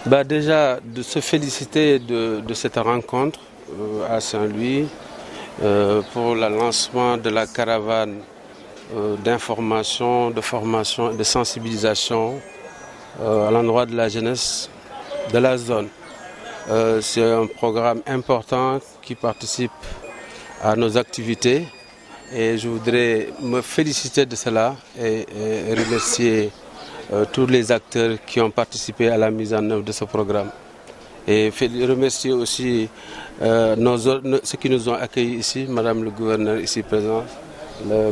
Déjà, de se féliciter de cette rencontre à Saint-Louis pour le lancement de la caravane d'information, de formation et de sensibilisation à l'endroit de la jeunesse de la zone. C'est un programme important qui participe à nos activités et je voudrais me féliciter de cela et remercier tous les acteurs qui ont participé à la mise en œuvre de ce programme. Et remercier aussi ceux qui nous ont accueillis ici, Madame le gouverneur ici présent,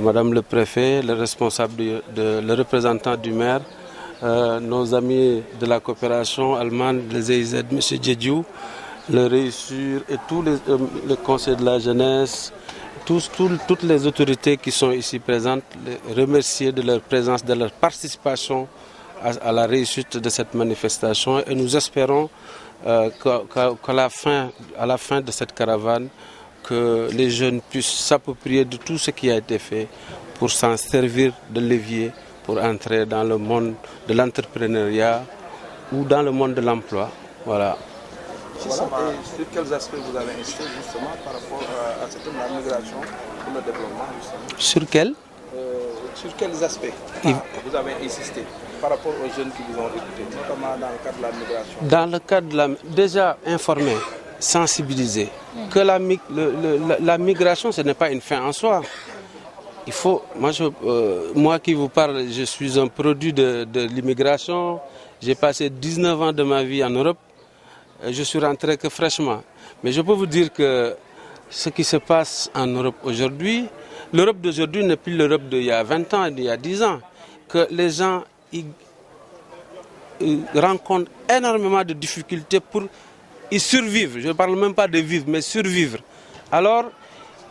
Madame le préfet, le responsable, le représentant du maire, nos amis de la coopération allemande, le GIZ, M. Djedjou, le Réussir et tous le conseil de la jeunesse, toutes les autorités qui sont ici présentes, les remercier de leur présence, de leur participation à la réussite de cette manifestation et nous espérons qu'à la fin de cette caravane, que les jeunes puissent s'approprier de tout ce qui a été fait pour s'en servir de levier pour entrer dans le monde de l'entrepreneuriat ou dans le monde de l'emploi. Voilà. Sur quels aspects vous avez insisté justement par rapport à cette migration pour le développement justement? Sur quels aspects vous avez insisté par rapport aux jeunes qui vous ont recrutés, notamment dans le cadre de la migration? Dans le cadre de déjà informer, sensibiliser, que la migration ce n'est pas une fin en soi. Il faut, moi qui vous parle, je suis un produit de l'immigration, j'ai passé 19 ans de ma vie en Europe. Je suis rentré que fraîchement. Mais je peux vous dire que ce qui se passe en Europe aujourd'hui, l'Europe d'aujourd'hui n'est plus l'Europe d'il y a 20 ans, d'il y a 10 ans. Que les gens ils rencontrent énormément de difficultés pour y survivre. Je ne parle même pas de vivre, mais survivre. Alors,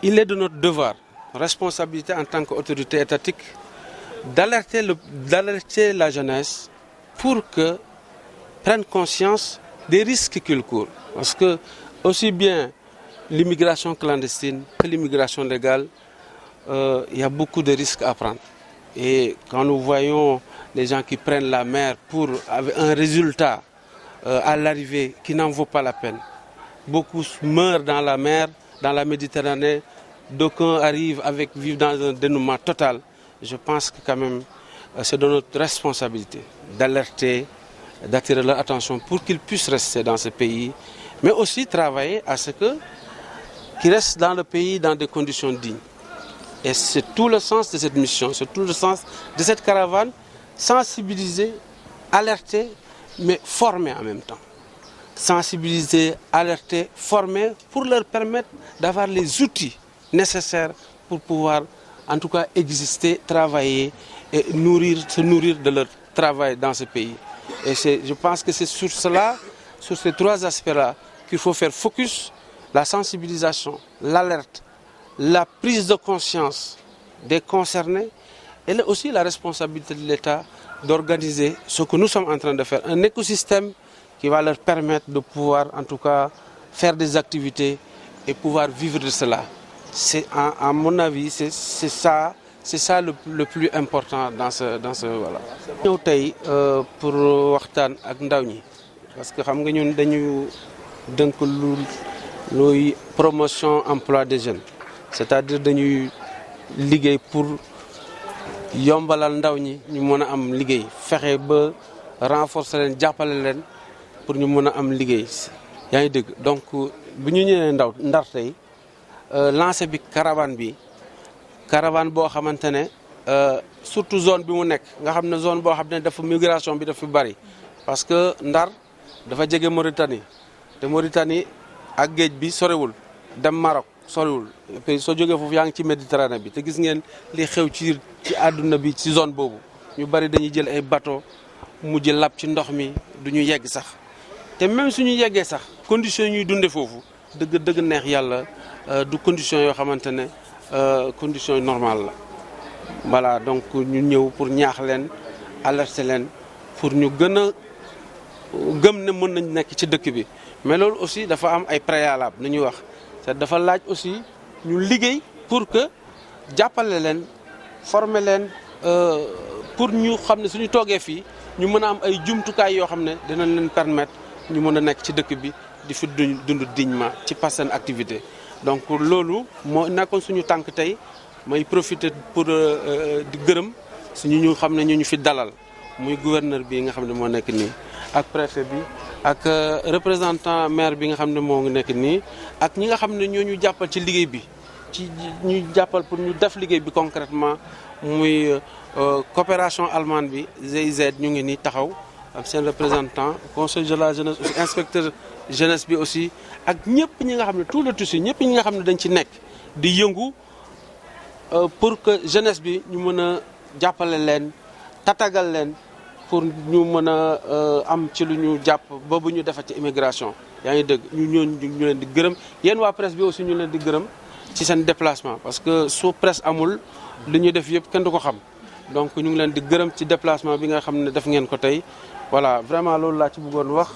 il est de notre devoir, responsabilité en tant qu'autorité étatique, d'alerter la jeunesse pour que prenne conscience des risques qu'ils courent. Parce que aussi bien l'immigration clandestine que l'immigration légale, il y a beaucoup de risques à prendre. Et quand nous voyons les gens qui prennent la mer pour un résultat à l'arrivée qui n'en vaut pas la peine, beaucoup meurent dans la mer, dans la Méditerranée, d'aucuns arrivent vivent dans un dénouement total. Je pense que quand même c'est de notre responsabilité d'alerter, d'attirer leur attention pour qu'ils puissent rester dans ce pays, mais aussi travailler à ce qu'ils restent dans le pays dans des conditions dignes. Et c'est tout le sens de cette mission, c'est tout le sens de cette caravane, sensibiliser, alerter, mais former en même temps. Sensibiliser, alerter, former, pour leur permettre d'avoir les outils nécessaires pour pouvoir, en tout cas, exister, travailler et se nourrir de leur travail dans ce pays. Et je pense que c'est sur cela, sur ces trois aspects-là, qu'il faut faire focus, la sensibilisation, l'alerte, la prise de conscience des concernés et aussi la responsabilité de l'État d'organiser ce que nous sommes en train de faire, un écosystème qui va leur permettre de pouvoir en tout cas faire des activités et pouvoir vivre de cela. C'est, à mon avis, c'est ça le plus important dans ce voilà. ñëw tey pour waxtaan ak ndaw ñi parce que xam nga ñun dañu dënk luy promotion emploi des jeunes, c'est-à-dire dañuy liggéey pour yombalal ndaw ñi ñu mën a am liggéey, fexe ba renforcer leen, jàppale leen pour ñu mën a am liggéey. Yaa ngi dégg donc bu ñu ñëwee Ndar tey lancé bi caravane boo xamante ne surtout zone bi mu nekk nga xam ne zone boo xam ne dafa migration bi dafa bari parce que Ndar dafa jege Mauritanie te Mauritanie ak géej bi sorewul dem Maroc sorewul et soo jógee foofu yaa ngi ci Méditerranée bi te gis ngeen li xew ci àdduna bi ci zone boobu ñu bari dañuy jël ay bateau mujj lab ci ndox mi du ñu yegg sax te même suñu yeggee sax conditions yi ñuy dunde foofu dëgg neex yàlla du conditions yoo xamante ne conditions normales la. Voilà, donc ñu ñëw pour ñaax leen alerter leen pour ñu gën a gëm ne mën nañ nekk ci dëkk bi mais loolu aussi dafa am ay préalable nu ñuy wax te dafa laaj aussi ñu liggéey pour que jàppale leen former leen pour ñu xam ne suñu toogee fii ñu mën a am ay jumtukaay yoo xam ne dinañ leen permettre ñu mën a nekk ci dëkk bi di fi dund dignement ci par seen activité. donc loolu moo nekkoon suñu tànk tey may profiter pour di gërëm suñu ñu xam ne ñu fi dalal muy gouverneur bi nga xam ne moo nekk nii ak préfet bi ak représentant maire bi nga xam ne moo ngi nekk nii ak ñi nga xam ne ñoo ñu jàppal ci liggéey bi ci ñu jàppal pour ñu def liggéey bi concrètement muy coopération allemande bi GIZ ñu ngi nii taxaw ak seen représentant conseil de la jeunesse aussi inspecteur jeunesse bi aussi ak ñëpp ñi nga xam ne tout le tissu ñëpp ñi nga xam ne dañ ci nekk di yëngu pour que jeunesse bi ñu mën a jàppale leen tatagal leen pour ñu mën a am ci lu ñu jàpp ba bu ñu defar ci immigration yaa ngi dëgg ñu leen di gërëm yéen waa presse bi aussi ñu leen di gërëm ci seen déplacement parce que su presse amul li ñu def yëpp kenn du ko xam donc ñu ngi leen di gërëm ci déplacement bi nga xam ne def ngeen ko tey voilà vraiment loolu laa ci bëggoon wax.